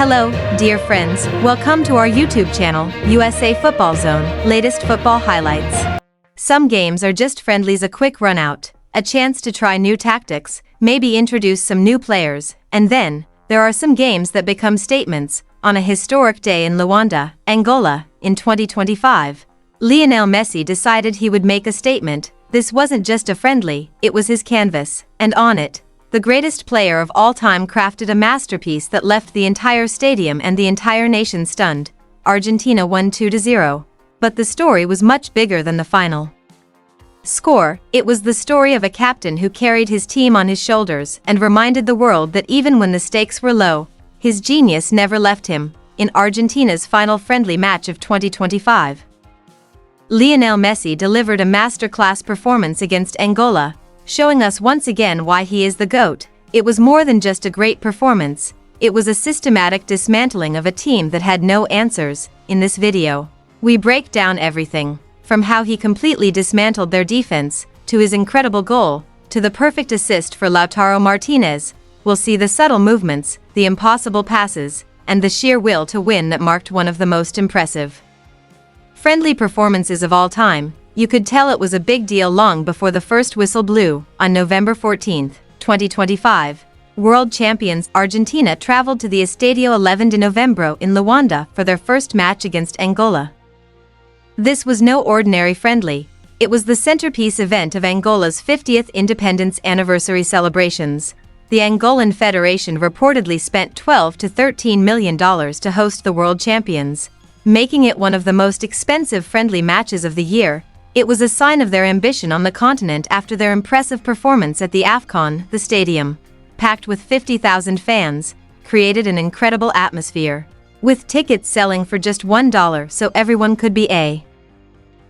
Hello, dear friends, welcome to our YouTube channel, USAFootballZone, latest football highlights. Some games are just friendlies, a quick run out, a chance to try new tactics, maybe introduce some new players, and then, there are some games that become statements, on a historic day in Luanda, Angola, in 2025. Lionel Messi decided he would make a statement. This wasn't just a friendly, it was his canvas, and on it, the greatest player of all time crafted a masterpiece that left the entire stadium and the entire nation stunned. Argentina won 2-0. But the story was much bigger than the final score. It was the story of a captain who carried his team on his shoulders and reminded the world that even when the stakes were low, his genius never left him. In Argentina's final friendly match of 2025, Lionel Messi delivered a masterclass performance against Angola, showing us once again why he is the GOAT. It was more than just a great performance, it was a systematic dismantling of a team that had no answers. In this video, we break down everything, from how he completely dismantled their defense, to his incredible goal, to the perfect assist for Lautaro Martinez. We'll see the subtle movements, the impossible passes, and the sheer will to win that marked one of the most impressive friendly performances of all time. You could tell it was a big deal long before the first whistle blew. On November 14, 2025, world champions Argentina traveled to the Estadio 11 de Novembro in Luanda for their first match against Angola. This was no ordinary friendly, it was the centerpiece event of Angola's 50th independence anniversary celebrations. The Angolan Federation reportedly spent $12 to $13 million to host the world champions, making it one of the most expensive friendly matches of the year. It was a sign of their ambition on the continent after their impressive performance at the AFCON. The stadium, packed with 50,000 fans, created an incredible atmosphere, with tickets selling for just $1 so everyone could be a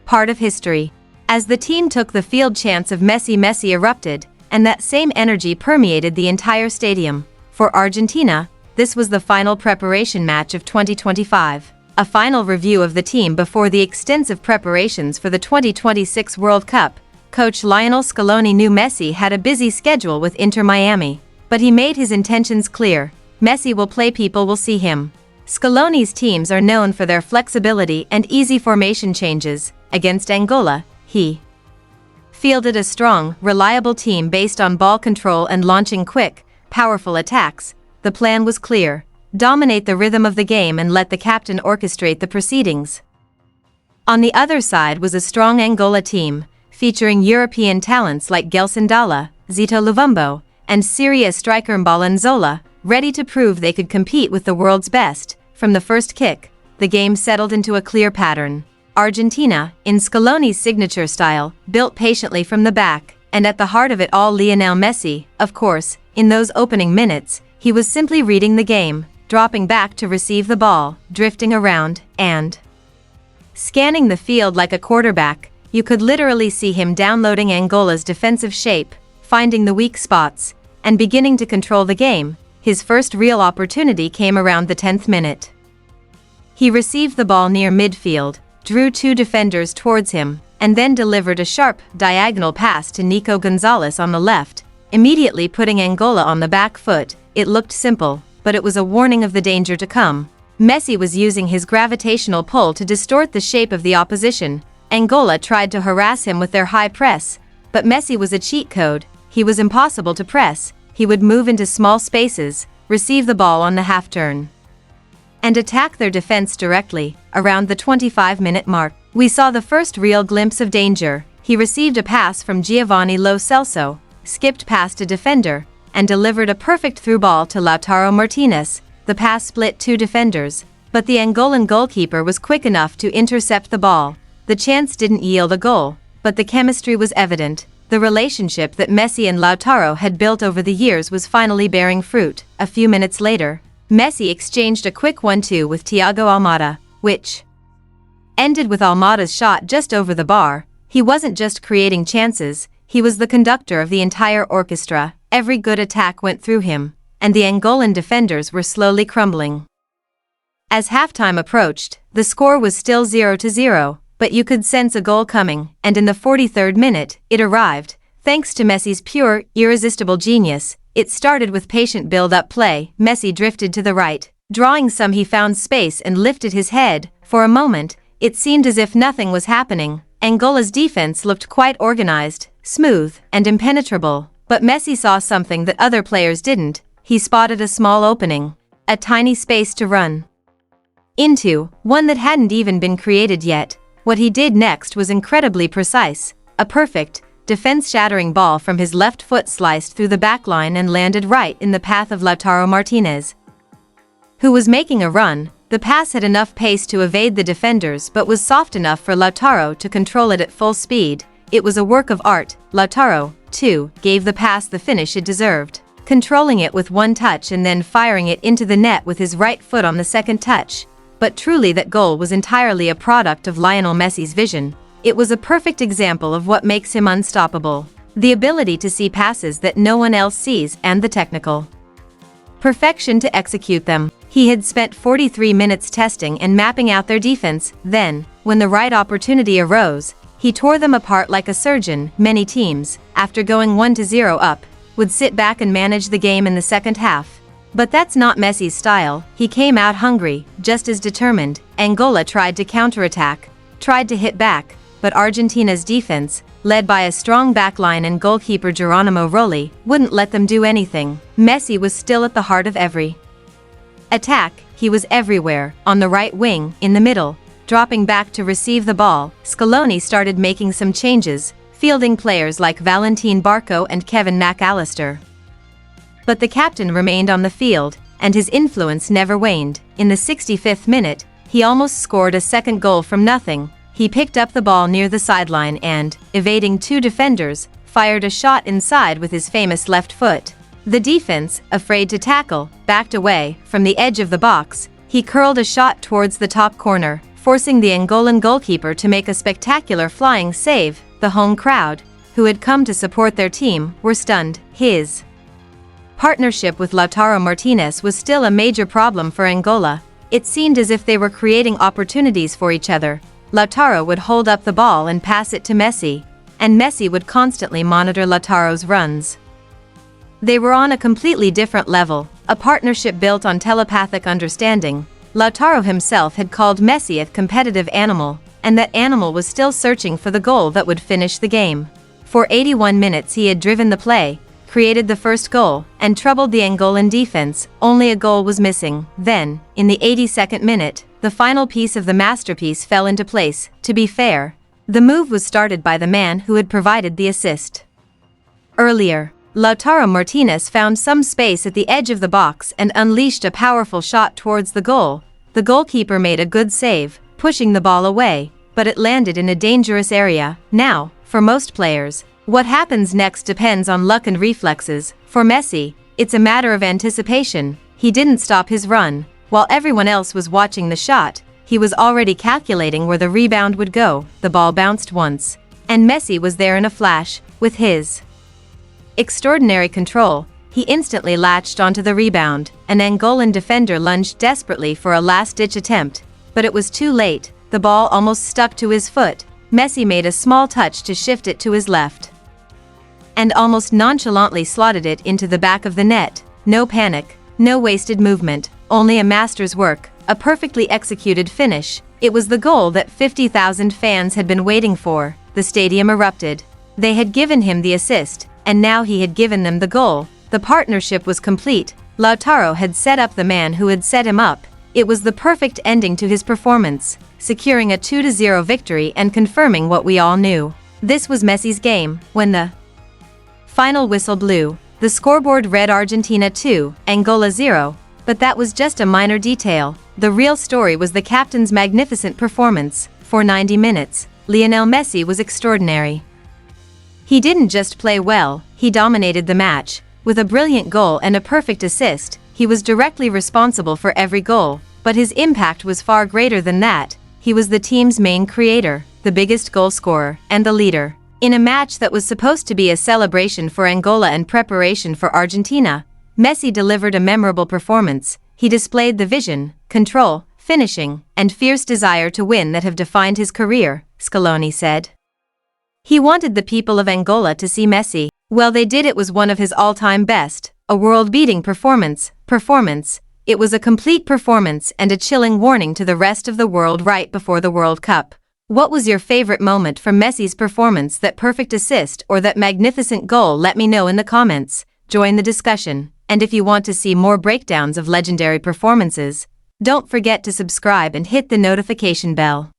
part of history. As the team took the field, chants of Messi erupted, and that same energy permeated the entire stadium. For Argentina, this was the final preparation match of 2025. A final review of the team before the extensive preparations for the 2026 World Cup. Coach Lionel Scaloni knew Messi had a busy schedule with Inter Miami, but he made his intentions clear. Messi will play, people will see him. Scaloni's teams are known for their flexibility and easy formation changes. Against Angola, he fielded a strong, reliable team based on ball control and launching quick, powerful attacks. The plan was clear: dominate the rhythm of the game and let the captain orchestrate the proceedings. On the other side was a strong Angola team, featuring European talents like Gelson Dalla, Zito Luvumbo, and Syria striker Mbalanzola, ready to prove they could compete with the world's best. From the first kick, the game settled into a clear pattern. Argentina, in Scaloni's signature style, built patiently from the back, and at the heart of it all, Lionel Messi. Of course, in those opening minutes, he was simply reading the game, dropping back to receive the ball, drifting around, and scanning the field like a quarterback. You could literally see him downloading Angola's defensive shape, finding the weak spots, and beginning to control the game. His first real opportunity came around the 10th minute. He received the ball near midfield, drew two defenders towards him, and then delivered a sharp, diagonal pass to Nico Gonzalez on the left, immediately putting Angola on the back foot. It looked simple, but it was a warning of the danger to come. Messi was using his gravitational pull to distort the shape of the opposition. Angola tried to harass him with their high press, but Messi was a cheat code. He was impossible to press. He would move into small spaces, receive the ball on the half-turn, and attack their defense directly. Around the 25-minute mark, we saw the first real glimpse of danger. He received a pass from Giovanni Lo Celso, skipped past a defender, and delivered a perfect through ball to Lautaro Martinez. The pass split two defenders, but the Angolan goalkeeper was quick enough to intercept the ball. The chance didn't yield a goal, but the chemistry was evident. The relationship that Messi and Lautaro had built over the years was finally bearing fruit. A few minutes later, Messi exchanged a quick 1-2 with Thiago Almada, which ended with Almada's shot just over the bar. He wasn't just creating chances, he was the conductor of the entire orchestra. Every good attack went through him, and the Angolan defenders were slowly crumbling. As halftime approached, the score was still 0-0, but you could sense a goal coming, and in the 43rd minute, it arrived. Thanks to Messi's pure, irresistible genius, it started with patient build-up play. Messi drifted to the right, Drawing some, he found space and lifted his head. For a moment, it seemed as if nothing was happening. Angola's defense looked quite organized, smooth, and impenetrable. But Messi saw something that other players didn't. He spotted a small opening. A tiny space to run into, one that hadn't even been created yet. What he did next was incredibly precise. A perfect, defense-shattering ball from his left foot sliced through the backline and landed right in the path of Lautaro Martinez, who was making a run. The pass had enough pace to evade the defenders but was soft enough for Lautaro to control it at full speed. It was a work of art. Lautaro, too, gave the pass the finish it deserved, controlling it with one touch and then firing it into the net with his right foot on the second touch. But truly, that goal was entirely a product of Lionel Messi's vision. It was a perfect example of what makes him unstoppable: the ability to see passes that no one else sees and the technical perfection to execute them. He had spent 43 minutes testing and mapping out their defense. Then, when the right opportunity arose, he tore them apart like a surgeon. Many teams, after going 1-0 up, would sit back and manage the game in the second half. But that's not Messi's style. He came out hungry, just as determined. Angola tried to counterattack, tried to hit back, but Argentina's defense, led by a strong backline and goalkeeper Geronimo Rulli, wouldn't let them do anything. Messi was still at the heart of every attack. He was everywhere, on the right wing, in the middle, dropping back to receive the ball. Scaloni started making some changes, fielding players like Valentin Barco and Kevin McAllister. But the captain remained on the field, and his influence never waned. In the 65th minute, he almost scored a second goal from nothing. He picked up the ball near the sideline and, evading two defenders, fired a shot inside with his famous left foot. The defense, afraid to tackle, backed away. From the edge of the box, he curled a shot towards the top corner, forcing the Angolan goalkeeper to make a spectacular flying save. The home crowd, who had come to support their team, were stunned. His partnership with Lautaro Martinez was still a major problem for Angola. It seemed as if they were creating opportunities for each other. Lautaro would hold up the ball and pass it to Messi, and Messi would constantly monitor Lautaro's runs. They were on a completely different level, a partnership built on telepathic understanding. Lautaro himself had called Messi a competitive animal, and that animal was still searching for the goal that would finish the game. For 81 minutes he had driven the play, created the first goal, and troubled the Angolan defense. Only a goal was missing. Then, in the 82nd minute, the final piece of the masterpiece fell into place. To be fair, the move was started by the man who had provided the assist earlier. Lautaro Martinez found some space at the edge of the box and unleashed a powerful shot towards the goal. The goalkeeper made a good save, pushing the ball away, but it landed in a dangerous area. Now, for most players, what happens next depends on luck and reflexes. For Messi, it's a matter of anticipation. He didn't stop his run. While everyone else was watching the shot, he was already calculating where the rebound would go. The ball bounced once, and Messi was there in a flash. With his extraordinary control, he instantly latched onto the rebound. An Angolan defender lunged desperately for a last-ditch attempt, but it was too late. The ball almost stuck to his foot. Messi made a small touch to shift it to his left, and almost nonchalantly slotted it into the back of the net. No panic, no wasted movement, only a master's work, a perfectly executed finish. It was the goal that 50,000 fans had been waiting for. The stadium erupted. They had given him the assist, and now he had given them the goal. The partnership was complete. Lautaro had set up the man who had set him up. It was the perfect ending to his performance, securing a 2-0 victory and confirming what we all knew. This was Messi's game. When the final whistle blew, the scoreboard read Argentina 2, Angola 0, but that was just a minor detail. The real story was the captain's magnificent performance. For 90 minutes, Lionel Messi was extraordinary. He didn't just play well, he dominated the match. With a brilliant goal and a perfect assist, he was directly responsible for every goal, but his impact was far greater than that. He was the team's main creator, the biggest goal scorer, and the leader. In a match that was supposed to be a celebration for Angola and preparation for Argentina, Messi delivered a memorable performance. He displayed the vision, control, finishing, and fierce desire to win that have defined his career, Scaloni said. He wanted the people of Angola to see Messi. Well, they did. It was one of his all-time best, a world-beating performance. It was a complete performance and a chilling warning to the rest of the world right before the World Cup. What was your favorite moment from Messi's performance, that perfect assist or that magnificent goal? Let me know in the comments. Join the discussion, and if you want to see more breakdowns of legendary performances, don't forget to subscribe and hit the notification bell.